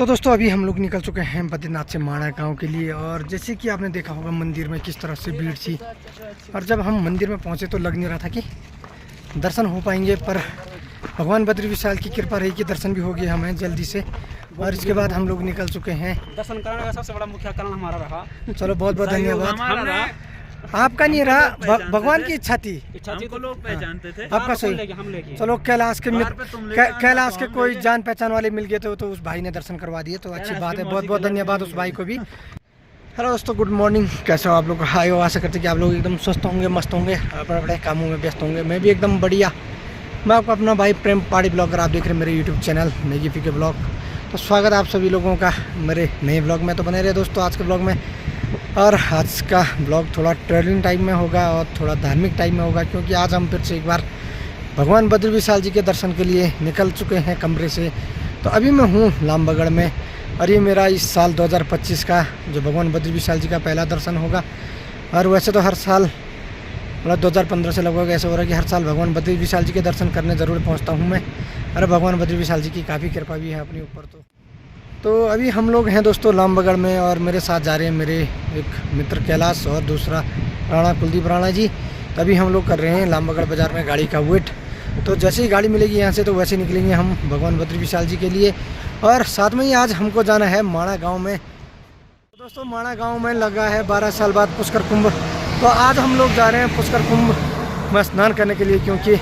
तो दोस्तों अभी हम लोग निकल चुके हैं बद्रीनाथ से माणा गांव के लिए। और जैसे कि आपने देखा होगा मंदिर में किस तरह से भीड़ थी, और जब हम मंदिर में पहुंचे तो लग नहीं रहा था कि दर्शन हो पाएंगे, पर भगवान बद्री विशाल की कृपा रही कि दर्शन भी हो गया हमें जल्दी से। और इसके बाद हम लोग निकल चुके हैं। दर्शन करने का सबसे बड़ा मुख्य कारण हमारा रहा। चलो बहुत बहुत धन्यवाद। आपका नहीं रहा, भगवान की इच्छा थी। हमको लोग पहचानते थे। आपका सही। हम लेके चलो कैलाश के कोई जान पहचान वाले मिल गए थे तो उस भाई ने दर्शन करवा दिए, तो अच्छी बात है। बहुत बहुत धन्यवाद उस भाई को भी। हेलो दोस्तों, गुड मॉर्निंग। कैसे हो आप लोग? आयो आशा करते कि आप लोग एकदम स्वस्थ होंगे, मस्त होंगे, अपने अपने कामों में व्यस्त होंगे। मैं भी एकदम बढ़िया। मैं आपको अपना भाई प्रेम पहाड़ी ब्लॉगर, आप देख रहे हैं मेरे यूट्यूब चैनल मैगी पी के ब्लॉग। तो स्वागत है आप सभी लोगों का मेरे नए ब्लॉग में। तो बने रहे दोस्तों आज के ब्लॉग में। और आज का ब्लॉग थोड़ा ट्रैवलिंग टाइम में होगा और थोड़ा धार्मिक टाइम में होगा, क्योंकि आज हम फिर से एक बार भगवान बद्री विशाल जी के दर्शन के लिए निकल चुके हैं कमरे से। तो अभी मैं हूँ लामबगड़ में, और ये मेरा इस साल 2025 का जो भगवान बद्री विशाल जी का पहला दर्शन होगा। और वैसे तो हर साल मतलब 2015 से लगभग ऐसा हो रहा है कि हर साल भगवान बद्री विशाल जी के दर्शन करने ज़रूर पहुँचता हूँ मैं। अरे भगवान बद्री विशाल जी की काफ़ी कृपा भी है अपने ऊपर। तो अभी हम लोग हैं दोस्तों लामबगड़ में, और मेरे साथ जा रहे हैं मेरे एक मित्र कैलाश और दूसरा राणा कुलदीप राणा जी। तभी हम लोग कर रहे हैं लामबगड़ बाज़ार में गाड़ी का वेट। तो जैसे ही गाड़ी मिलेगी यहाँ से तो वैसे निकलेंगे हम भगवान बद्री विशाल जी के लिए। और साथ में ही आज हमको जाना है माणा गांव में। तो दोस्तों माणा गांव में लगा है 12 साल बाद पुष्कर कुंभ। तो आज हम लोग जा रहे हैं पुष्कर कुंभ में स्नान करने के लिए, क्योंकि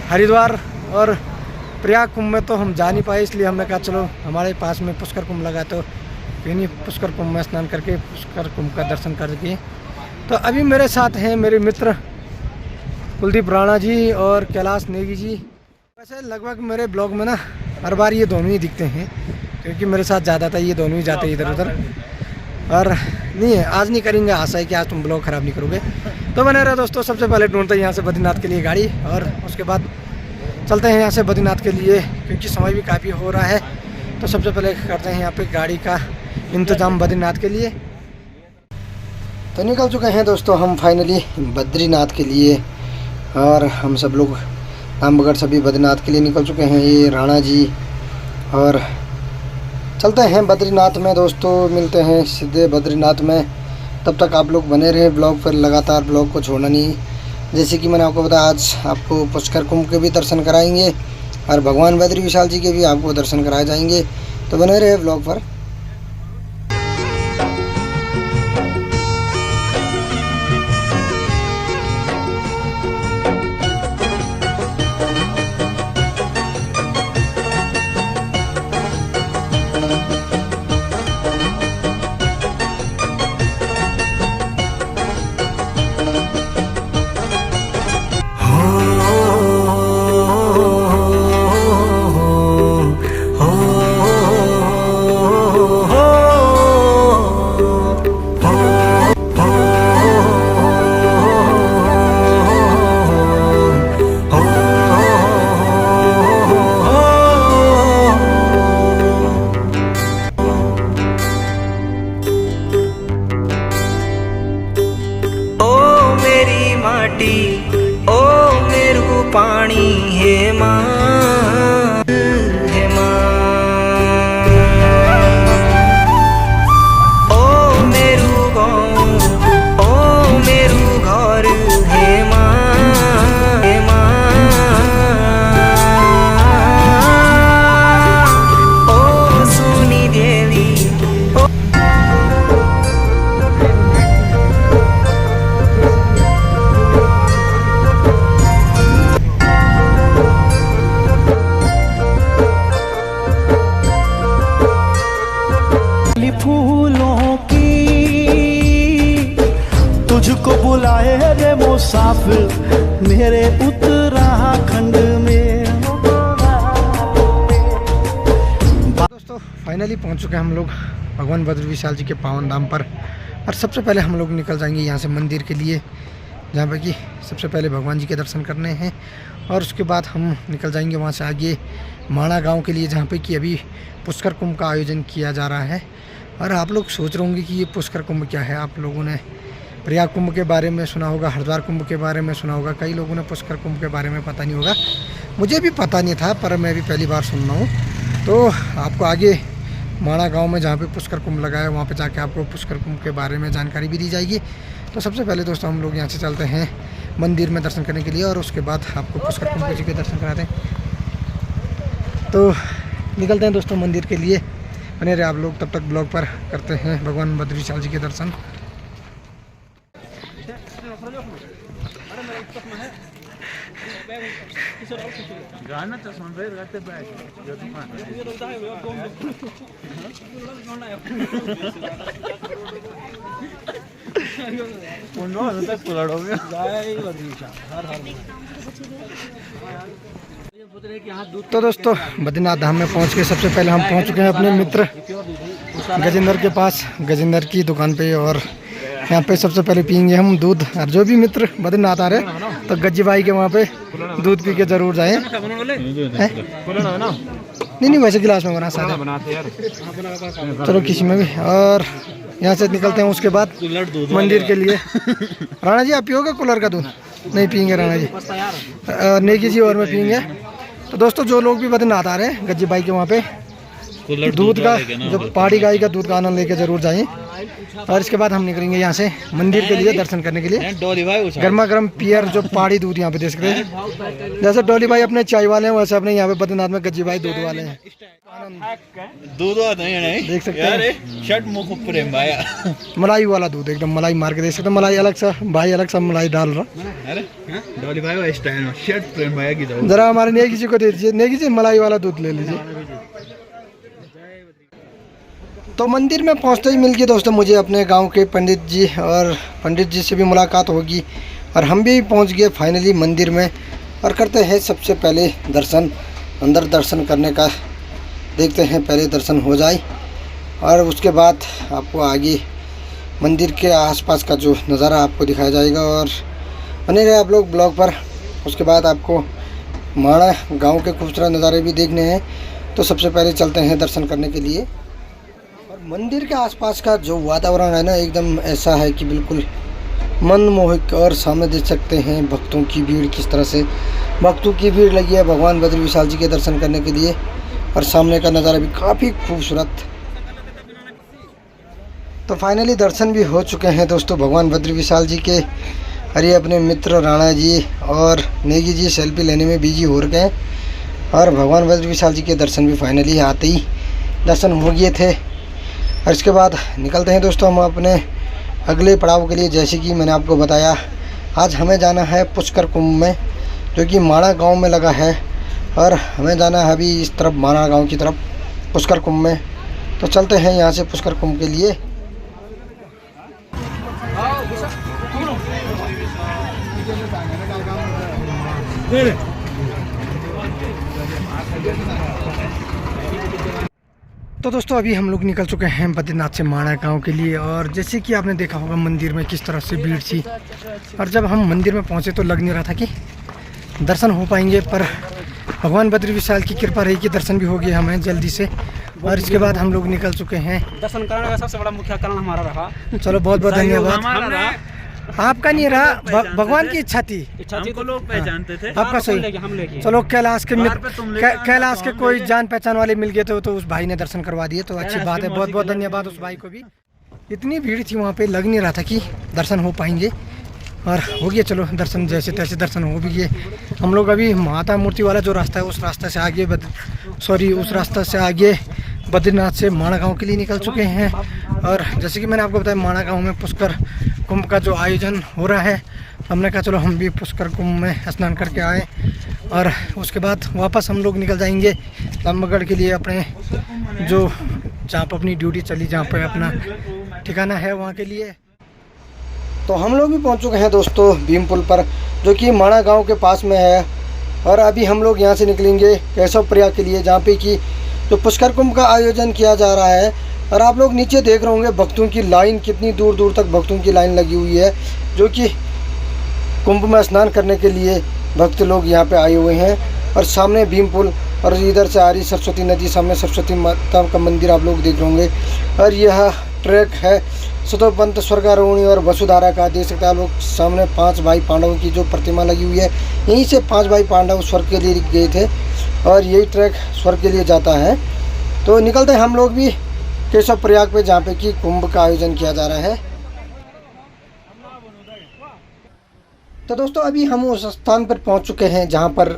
हरिद्वार और प्रयाग कुंभ में तो हम जा नहीं पाए, इसलिए हमने कहा चलो हमारे पास में पुष्कर कुंभ लगा तो क्यों नहीं पुष्कर कुंभ में स्नान करके पुष्कर कुंभ का दर्शन करके। तो अभी मेरे साथ हैं मेरे मित्र कुलदीप राणा जी और कैलाश नेगी जी। वैसे लगभग मेरे ब्लॉग में ना हर बार ये दोनों ही दिखते हैं, क्योंकि मेरे साथ ज़्यादा था, ये दोनों ही जाते हैं इधर उधर। और नहीं है आज नहीं करेंगे, आशा है कि आज तुम ब्लॉग ख़राब नहीं करोगे। तो बने रहे दोस्तों। सबसे पहले ढूंढते हैं यहाँ से बद्रीनाथ के लिए गाड़ी, और उसके बाद चलते हैं यहाँ से बद्रीनाथ के लिए, क्योंकि समय भी काफ़ी हो रहा है। तो सबसे पहले करते हैं यहाँ पे गाड़ी का इंतज़ाम बद्रीनाथ के लिए। तो निकल चुके हैं दोस्तों हम फाइनली बद्रीनाथ के लिए, और हम सब लोग लामबगड़ सभी बद्रीनाथ के लिए निकल चुके हैं। ये राणा जी, और चलते हैं बद्रीनाथ में दोस्तों। मिलते हैं सीधे बद्रीनाथ में। तब तक आप लोग बने रहे ब्लॉग पर, लगातार ब्लॉग को छोड़ना नहीं। जैसे कि मैंने आपको बताया आज आपको पुष्कर कुंभ के भी दर्शन कराएंगे और भगवान बद्री विशाल जी के भी आपको दर्शन कराए जाएंगे। तो बने रहे ब्लॉग पर। ओ मेरू पानी हे माँ, हे माँ। ओ मेरू गाँव, ओ मेरू घर हे माँ, हे माँ। ओ सुनी देवी फूलों की तुझको बुलाए रे मुसाफिर मेरे उत्तराखंड में। दोस्तों फाइनली पहुंच चुके हैं हम लोग भगवान बद्री विशाल जी के पावन धाम पर। और सबसे पहले हम लोग निकल जाएंगे यहाँ से मंदिर के लिए, जहाँ पर कि सबसे पहले भगवान जी के दर्शन करने हैं। और उसके बाद हम निकल जाएंगे वहाँ से आगे माणा गांव के लिए, जहाँ पे कि अभी पुष्कर कुंभ का आयोजन किया जा रहा है। और आप लोग सोच रहे होंगे कि ये पुष्कर कुंभ क्या है। आप लोगों ने प्रयाग कुंभ के बारे में सुना होगा, हरिद्वार कुंभ के बारे में सुना होगा, कई लोगों ने पुष्कर कुंभ के बारे में पता नहीं होगा। मुझे भी पता नहीं था, पर मैं भी पहली बार सुन रहा हूँ। तो आपको आगे माणा गांव में जहाँ पे पुष्कर कुंभ लगा है वहाँ पे जाके आपको पुष्कर कुंभ के बारे में जानकारी भी दी जाएगी। तो सबसे पहले दोस्तों हम लोग यहाँ से चलते हैं मंदिर में दर्शन करने के लिए और उसके बाद आपको पुष्कर कुंभ जी के दर्शन कराते हैं। तो निकलते हैं दोस्तों मंदिर के लिए, बने रहे आप लोग तब तक ब्लॉग पर। करते हैं भगवान बद्री विशाल जी के दर्शन। गाना तो सुन रहे रहते बैठ तो दोस्तों बद्रीनाथ धाम में पहुंच के सबसे पहले हम पहुंच चुके हैं अपने मित्र गजेंद्र के पास, गजेंद्र की दुकान पे। और यहाँ पे सबसे पहले पियेंगे हम दूध। और जो भी मित्र बद्रीनाथ आ रहे तो गज्जी भाई के वहाँ पे दूध पी के जरूर जाएं। नहीं वैसे गिलास में बना सादा, चलो किसी में भी। और यहाँ से निकलते हैं उसके बाद मंदिर के लिए। राणा जी आप पियोगे कुलर का दूध? नहीं पियेंगे राणा जी, नेगी जी और मैं पियेंगे। तो दोस्तों जो लोग भी बद्रीनाथ आ रहे हैं गज्जी भाई के वहाँ पे दूध का, जो पहाड़ी गाय का दूध का आनंद लेके जरूर जाएं। और इसके बाद हम निकलेंगे यहाँ से मंदिर के लिए दर्शन करने के लिए। गर्मा गर्म पियर जो पहाड़ी दूध यहाँ पे देख सकते हैं। जैसे डोली भाई अपने चाय वाले हैं वैसे अपने यहाँ पे बद्रीनाथ में गज्जी भाई दूध वाले हैं। दूध देख सकते हैं मलाई वाला दूध, एकदम मलाई मार के देख सकते हैं। मलाई अलग सा भाई अलग सा मलाई डाल रहा। जरा हमारे नेगी जी को दे दीजिए, नेगी जी मलाई वाला दूध ले लीजिए। तो मंदिर में पहुंचते ही मिल गए दोस्तों मुझे अपने गांव के पंडित जी, और पंडित जी से भी मुलाकात होगी। और हम भी पहुंच गए फाइनली मंदिर में। और करते हैं सबसे पहले दर्शन। अंदर दर्शन करने का देखते हैं, पहले दर्शन हो जाए और उसके बाद आपको आगे मंदिर के आसपास का जो नज़ारा आपको दिखाया जाएगा। और बने रहे आप लोग ब्लॉग पर। उसके बाद आपको माणा गाँव के खूबसूरत नज़ारे भी देखने हैं। तो सबसे पहले चलते हैं दर्शन करने के लिए। मंदिर के आसपास का जो वातावरण है ना एकदम ऐसा है कि बिल्कुल मनमोहक। और सामने देख सकते हैं भक्तों की भीड़, किस तरह से भक्तों की भीड़ लगी है भगवान बद्री विशाल जी के दर्शन करने के लिए। और सामने का नज़ारा भी काफ़ी खूबसूरत। तो फाइनली दर्शन भी हो चुके हैं दोस्तों भगवान बद्री विशाल जी के। और ये अपने मित्र राणा जी और नेगी जी सेल्फी लेने में बिजी हो रखे हैं। और भगवान बद्री विशाल जी के दर्शन भी फाइनली आते ही दर्शन हो गए थे। और इसके बाद निकलते हैं दोस्तों हम अपने अगले पड़ाव के लिए। जैसे कि मैंने आपको बताया आज हमें जाना है पुष्कर कुंभ में, जो कि माणा गांव में लगा है। और हमें जाना है अभी इस तरफ माणा गांव की तरफ पुष्कर कुंभ में। तो चलते हैं यहाँ से पुष्कर कुंभ के लिए। तो दोस्तों अभी हम लोग निकल चुके हैं बद्रीनाथ से माणा गांव के लिए। और जैसे कि आपने देखा होगा मंदिर में किस तरह से भीड़ थी। और जब हम मंदिर में पहुंचे तो लग नहीं रहा था कि दर्शन हो पाएंगे, पर भगवान बद्री विशाल की कृपा रही कि दर्शन भी हो गए हमें जल्दी से। और इसके बाद हम लोग निकल चुके हैं। दर्शन कराने का सबसे बड़ा मुख्य कारण हमारा रहा। चलो बहुत बहुत धन्यवाद। आपका नहीं रहा, भगवान की इच्छा थी। हमको लोग पहचानते थे, आपका सही। हम लेके चलो कैलाश के कैलाश के कोई जान पहचान वाले मिल गए थे तो उस भाई ने दर्शन करवा दिए। तो अच्छी बात है, बहुत बहुत धन्यवाद उस भाई को भी। इतनी भीड़ थी वहाँ पे, लग नहीं रहा था कि दर्शन हो पाएंगे। और हो गया चलो दर्शन, जैसे तैसे दर्शन हो भी गए। हम लोग अभी माता मूर्ति वाला जो रास्ता है उस रास्ते से आगे उस रास्ते से आगे बद्रीनाथ से माणा गांव के लिए निकल चुके हैं। और जैसे कि मैंने आपको बताया माणा गांव में पुष्कर कुंभ का जो आयोजन हो रहा है, हमने कहा चलो हम भी पुष्कर कुंभ में स्नान करके आए। और उसके बाद वापस हम लोग निकल जाएंगे लंबगढ़ के लिए, अपने जो जहाँ पर अपनी ड्यूटी चली, जहाँ पर अपना ठिकाना है वहाँ के लिए। तो हम लोग भी पहुँच चुके हैं दोस्तों भीम पुल पर, जो कि माणा गाँव के पास में है। और अभी हम लोग यहाँ से निकलेंगे केशव प्रयाग के लिए, जहाँ पे कि जो पुष्कर कुंभ का आयोजन किया जा रहा है। और आप लोग नीचे देख रहे होंगे भक्तों की लाइन, कितनी दूर दूर तक भक्तों की लाइन लगी हुई है, जो कि कुंभ में स्नान करने के लिए भक्त लोग यहाँ पे आए हुए हैं। और सामने भीम पुल और इधर से आ रही सरस्वती नदी, सामने सरस्वती माता का मंदिर आप लोग देख रहे होंगे। और यह ट्रैक है सतोपंत स्वर्गारोहिणी और वसुधारा का, देख सकते हैं आप लोग। सामने 5 भाई पांडवों की जो प्रतिमा लगी हुई है, यहीं से 5 भाई पांडव स्वर्ग के लिए गए थे और यही ट्रैक स्वर्ग के लिए जाता है। तो निकलते हैं हम लोग भी केशव प्रयाग पे, जहाँ पे कि कुंभ का आयोजन किया जा रहा है। तो दोस्तों अभी हम उस स्थान पर पहुंच चुके हैं जहां पर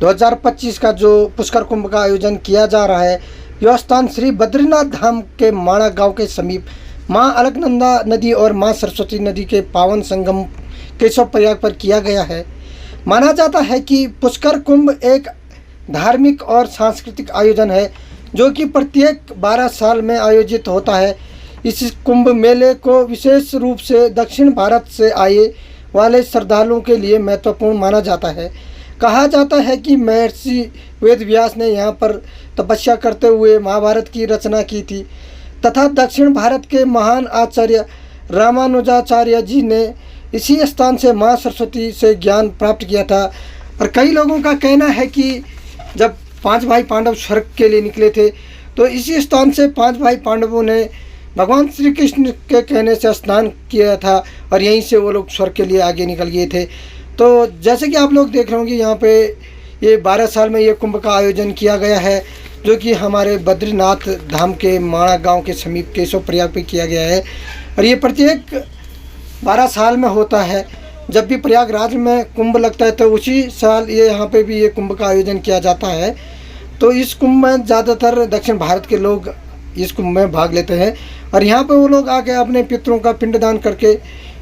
2025 का जो पुष्कर कुंभ का आयोजन किया जा रहा है। यह स्थान श्री बद्रीनाथ धाम के माणा गांव के समीप मां अलकनंदा नदी और मां सरस्वती नदी के पावन संगम केशव प्रयाग पर किया गया है। माना जाता है कि पुष्कर कुंभ एक धार्मिक और सांस्कृतिक आयोजन है जो कि प्रत्येक 12 साल में आयोजित होता है। इस कुंभ मेले को विशेष रूप से दक्षिण भारत से आए वाले श्रद्धालुओं के लिए महत्वपूर्ण माना जाता है। कहा जाता है कि महर्षि वेदव्यास ने यहाँ पर तपस्या करते हुए महाभारत की रचना की थी तथा दक्षिण भारत के महान आचार्य रामानुजाचार्य जी ने इसी स्थान से माँ सरस्वती से ज्ञान प्राप्त किया था। और कई लोगों का कहना है कि जब 5 भाई पांडव स्वर्ग के लिए निकले थे तो इसी स्थान से 5 भाई पांडवों ने भगवान श्री कृष्ण के कहने से स्नान किया था और यहीं से वो लोग स्वर्ग के लिए आगे निकल गए थे। तो जैसे कि आप लोग देख रहे होंगे यहाँ पे ये 12 साल में ये कुंभ का आयोजन किया गया है जो कि हमारे बद्रीनाथ धाम के माणा गांव के समीप केशव प्रयाग पे किया गया है। और ये प्रत्येक 12 साल में होता है। जब भी प्रयागराज में कुंभ लगता है तो उसी साल ये यहाँ पे भी ये कुंभ का आयोजन किया जाता है। तो इस कुंभ में ज़्यादातर दक्षिण भारत के लोग इस कुंभ में भाग लेते हैं और यहाँ पे वो लोग आके अपने पितरों का पिंडदान करके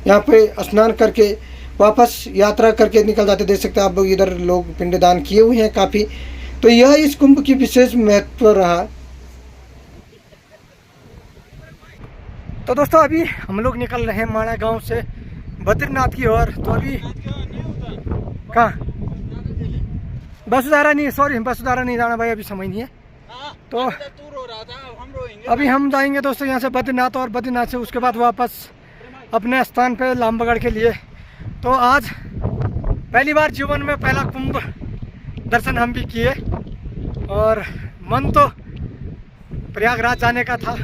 यहाँ पे स्नान करके वापस यात्रा करके निकल जाते। देख सकते हैं आप लोग इधर लोग पिंडदान किए हुए हैं काफ़ी। तो यह इस कुंभ की विशेष महत्व रहा। तो दोस्तों अभी हम लोग निकल रहे हैं माणा गांव से बद्रीनाथ की ओर। तो अभी कहाँ बसुधारा नहीं, सॉरी बसुधारा नहीं जाना भाई, अभी समय नहीं है। तो अभी हम जाएंगे दोस्तों यहाँ से बद्रीनाथ और बद्रीनाथ से उसके बाद वापस अपने स्थान पे लामबगड़ के लिए। तो आज पहली बार जीवन में पहला कुंभ दर्शन हम भी किए और मन तो प्रयागराज जाने का था।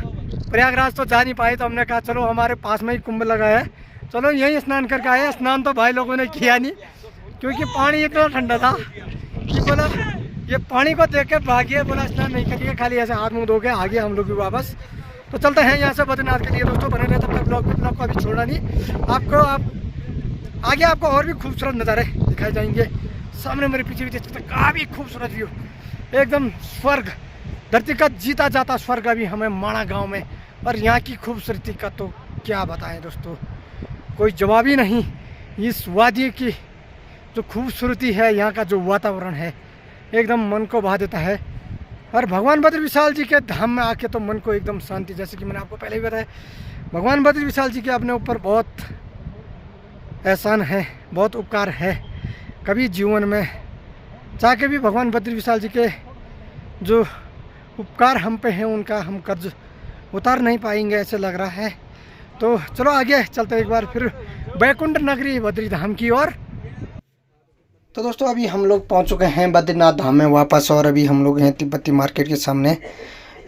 प्रयागराज तो जा नहीं पाए तो हमने कहा चलो हमारे पास में ही कुंभ लगा है, चलो यहीं स्नान करके आए। स्नान तो भाई लोगों ने किया नहीं क्योंकि पानी इतना ठंडा था कि बोला ये पानी को देख के भागिए, बोला स्नान नहीं करिए, खाली ऐसे हाथ मुंह धो के आ गए हम लोग भी वापस। तो चलते हैं यहाँ से बद्रीनाथ के लिए दोस्तों। बने रहे तब तक ब्लॉग को अभी छोड़ना नहीं। आगे आपको और भी खूबसूरत नज़ारे दिखाए जाएंगे। सामने मेरे पीछे भी देख सकते काफ़ी खूबसूरत व्यू, एकदम स्वर्ग, धरती का जीता जाता स्वर्ग अभी हमें माणा गाँव में। और यहाँ की खूबसूरती का तो क्या बताएं दोस्तों, कोई जवाब ही नहीं। इस वादी की जो खूबसूरती है, यहाँ का जो वातावरण है, एकदम मन को भा देता है। और भगवान बद्री विशाल जी के धाम में आके तो मन को एकदम शांति, जैसे कि मैंने आपको पहले ही बताया, भगवान बद्री विशाल जी के अपने ऊपर बहुत एहसान है, बहुत उपकार है। कभी जीवन में चाह के भी भगवान बद्री विशाल जी के जो उपकार हम पे हैं उनका हम कर्ज उतार नहीं पाएंगे ऐसे लग रहा है। तो चलो आगे चलते एक बार फिर बैकुंठ नगरी बद्री धाम की ओर। तो दोस्तों अभी हम लोग पहुंच चुके हैं बद्रीनाथ धाम में वापस और अभी हम लोग हैं तिब्बती मार्केट के सामने।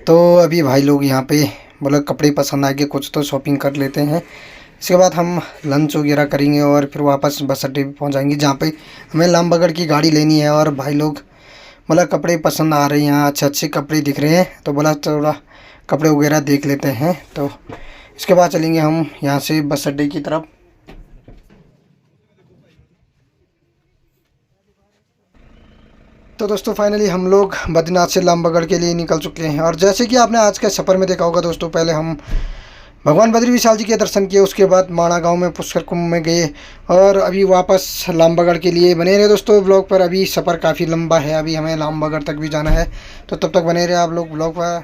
तो अभी भाई लोग यहाँ पे बोला कपड़े पसंद आ गए, कुछ तो शॉपिंग कर लेते हैं। इसके बाद हम लंच वगैरह करेंगे और फिर वापस बस अड्डे पे पहुँच जाएंगे जहाँ पे हमें लामबगड़ की गाड़ी लेनी है। और भाई लोग बोला कपड़े पसंद आ रहे हैं, यहाँ अच्छे अच्छे कपड़े दिख रहे हैं, तो बोला थोड़ा कपड़े वगैरह देख लेते हैं। तो इसके बाद चलेंगे हम यहाँ से बस अड्डे की तरफ। तो दोस्तों फाइनली हम लोग बद्रीनाथ से लामबगड़ के लिए निकल चुके हैं। और जैसे कि आपने आज के सफ़र में देखा होगा दोस्तों, पहले हम भगवान बद्री विशाल जी के दर्शन किए, उसके बाद माणा गांव में पुष्कर कुंभ में गए और अभी वापस लामबगड़ के लिए बने रहे दोस्तों ब्लॉग पर। अभी सफ़र काफ़ी लंबा है, अभी हमें लामबगड़ तक भी जाना है, तो तब तक बने रहे आप लोग ब्लॉग पर।